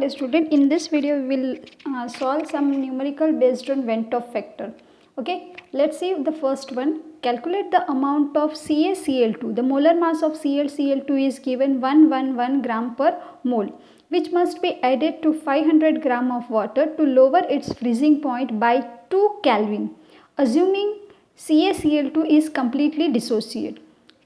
all student. In this video we will solve some numerical based on Ventov factor. Okay, let's see the first one. Calculate the amount of CaCl2. The molar mass of CaCl2 is given 111 gram per mole, which must be added to 500 gram of water to lower its freezing point by 2 Kelvin, assuming CaCl2 is completely dissociated.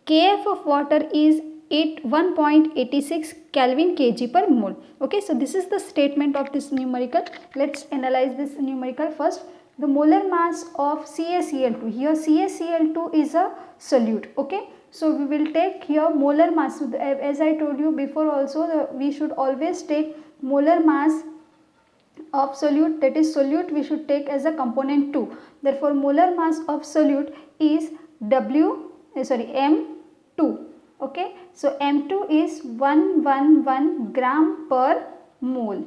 Kf of water is 1.86 Kelvin kg per mole. Okay, so this is the statement of this numerical. Let's analyze this numerical first. The molar mass of CaCl2. Here CaCl2 is a solute. Okay, so we will take here molar mass. As I told you before also, we should always take molar mass of solute, that is solute we should take as a component 2. Therefore molar mass of solute is M2. Okay, so M2 is 111 gram per mole.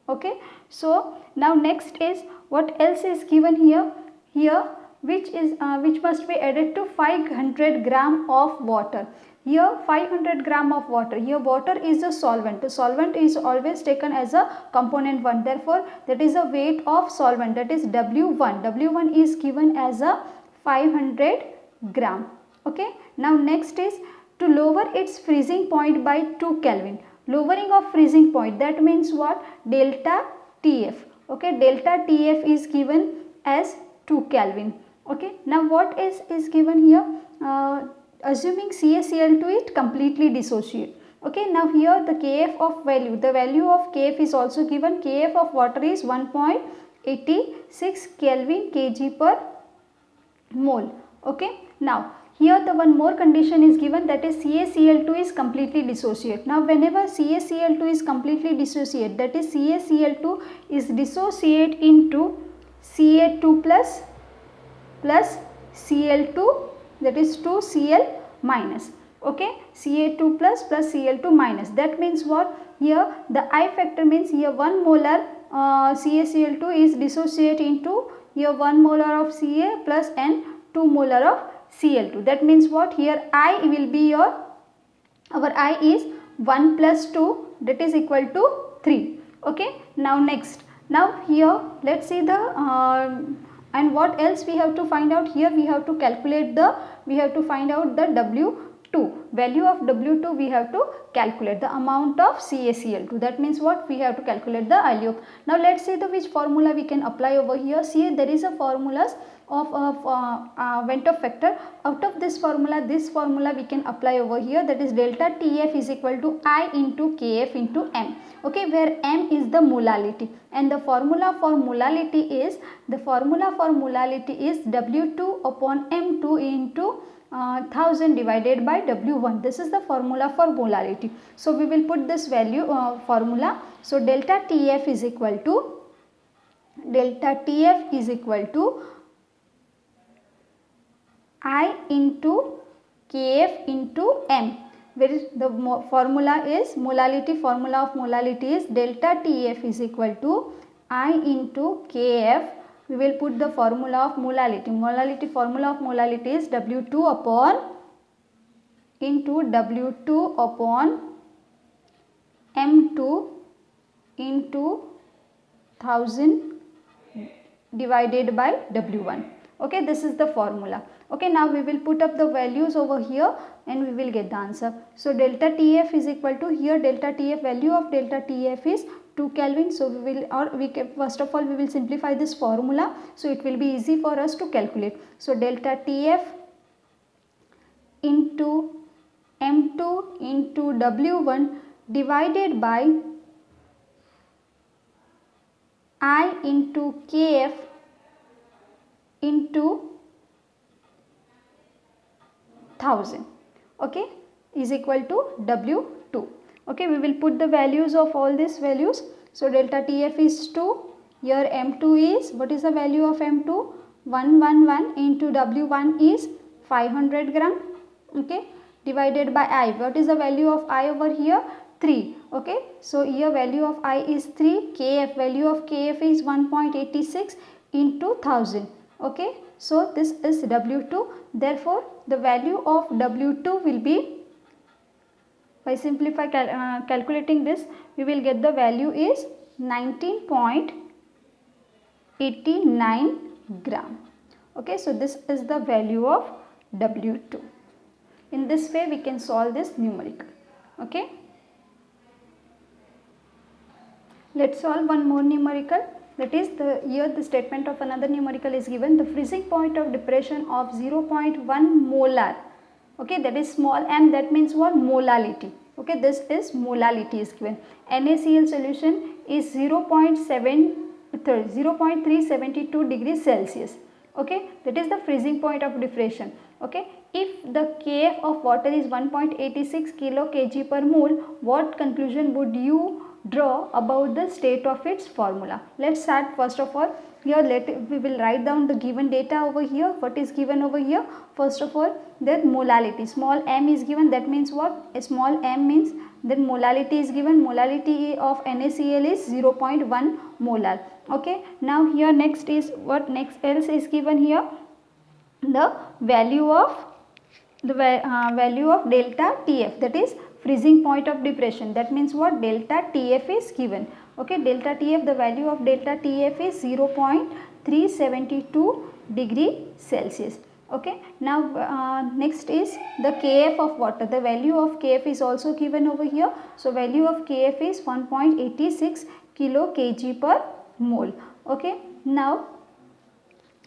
Okay, so now next is what else is given here, which must be added to 500 gram of water. Here 500 gram of water. Here water is a solvent. The solvent is always taken as a component 1. Therefore that is a weight of solvent, that is W1. W1 is given as a 500 gram. Okay, now next is to lower its freezing point by 2 Kelvin. Lowering of freezing point, that means what? Delta TF. Okay, delta TF is given as 2 Kelvin. Okay, now what is given here? Assuming CaCl2 is completely dissociate. Okay, now here the Kf of value, the value of Kf is also given. Kf of water is 1.86 Kelvin kg per mole. Okay, now here the one more condition is given, that is CaCl2 is completely dissociate. Now whenever CaCl2 is completely dissociate, that is CaCl2 is dissociate into Ca2 plus Cl2, that is 2Cl minus. Okay, Ca2 plus Cl2 minus. That means what? Here the I factor means here 1 molar CaCl2 is dissociate into here 1 molar of Ca plus and 2 molar of Cl2. That means what? Here I will be our I is 1 plus 2, that is equal to 3. Okay, now next. Now here let's see the and what else we have to find out. Here we have to calculate we have to find out the W2. Value of W2 we have to calculate the amount of CaCl2. That means what? We have to calculate the value. Now let's see the which formula we can apply over here. See, there is a formulas of Ventov factor. Out of this formula we can apply over here, that is delta TF is equal to I into Kf into M. Okay, where M is the molality and the formula for molality is W2 upon M2 into 1000 divided by W1. This is the formula for molality. So we will put this value formula. So delta TF is equal to I into Kf into M, where the formula is formula of molality is delta TF is equal to I into Kf. We will put the formula of molality. Formula of molality is W2 upon M2 into 1000 divided by W1. Okay, this is the formula. Okay, now we will put up the values over here and we will get the answer. So delta TF is equal to, here delta TF, value of delta TF is 2 Kelvin. So first of all we will simplify this formula, so it will be easy for us to calculate. So delta TF into M2 into W1 divided by I into Kf into 1000, okay, is equal to W2. Okay, we will put the values of all these values. So delta TF is 2, here M2 is, what is the value of M2? 111 into W1 is 500 gram, okay, divided by I. What is the value of I over here? 3. Okay, so here value of I is 3, Kf, value of Kf is 1.86 into 1000. Okay, so this is W2. Therefore the value of W2 will be By calculating this, we will get the value is 19.89 gram. Okay, so this is the value of W2. In this way we can solve this numerical. Okay, let's solve one more numerical. That is, here the statement of another numerical is given. The freezing point of depression of 0.1 molar. Okay, that is small m, that means what? Molality. Okay, this is molality is given. NaCl solution is 0.372 degrees Celsius. Okay, that is the freezing point of depression. Okay, if the Kf of water is 1.86 kilo kg per mole, what conclusion would you draw about the state of its formula? Let's start first of all. Here we will write down the given data over here. What is given over here? First of all, that molality, small m is given. That means what? A small m means then molality is given. Molality of NaCl is 0.1 molar. Okay, now here next is what next else is given here? The value of delta Tf, that is freezing point of depression. That means what? Delta Tf is given. Okay, delta Tf, the value of delta Tf is 0.372 degree Celsius. Okay, now next is the Kf of water. The value of Kf is also given over here. So value of Kf is 1.86 kilo kg per mole. Okay, now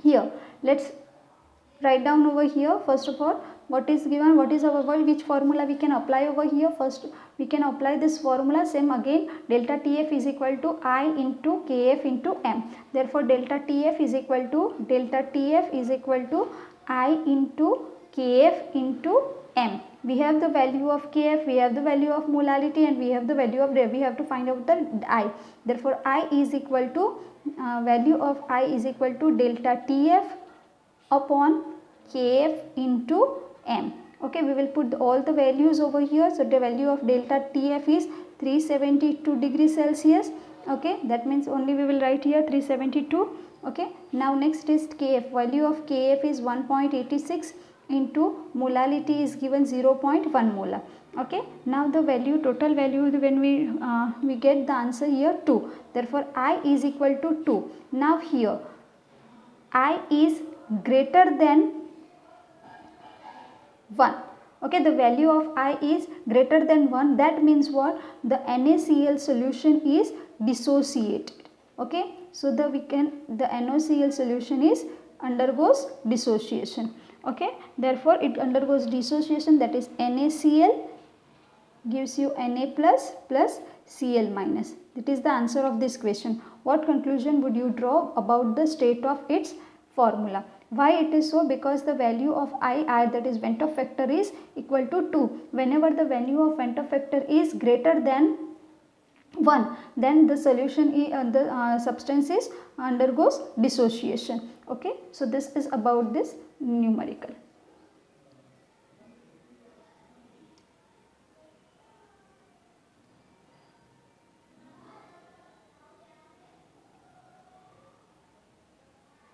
here let's write down over here. First of all, what is given, what is our world, which formula we can apply over here? First we can apply this formula, same again, delta Tf is equal to I into Kf into m. Therefore delta Tf is equal to I into Kf into m. We have the value of Kf, we have the value of molality, and we have the value of we have to find out the I. Therefore I is equal to value of I is equal to delta Tf upon Kf into m. Okay, we will put all the values over here. So the value of delta Tf is 372 degrees Celsius. Okay, that means only we will write here 372. Okay, now next is Kf. Value of Kf is 1.86 into molality is given 0.1 molar. Okay, now the value, total value, when we get the answer here 2. Therefore I is equal to 2. Now here I is greater than 1. Okay, the value of I is greater than 1. That means what? The NaCl solution is dissociated. Okay, so the NaCl solution is undergoes dissociation. Okay, therefore it undergoes dissociation, that is NaCl gives you Na plus plus Cl minus. That is the answer of this question. What conclusion would you draw about the state of its formula? Why it is so? Because the value of I, that is Ventov factor, is equal to 2. Whenever the value of Ventov factor is greater than 1, then the solution substance is undergoes dissociation. Okay, so this is about this numerical.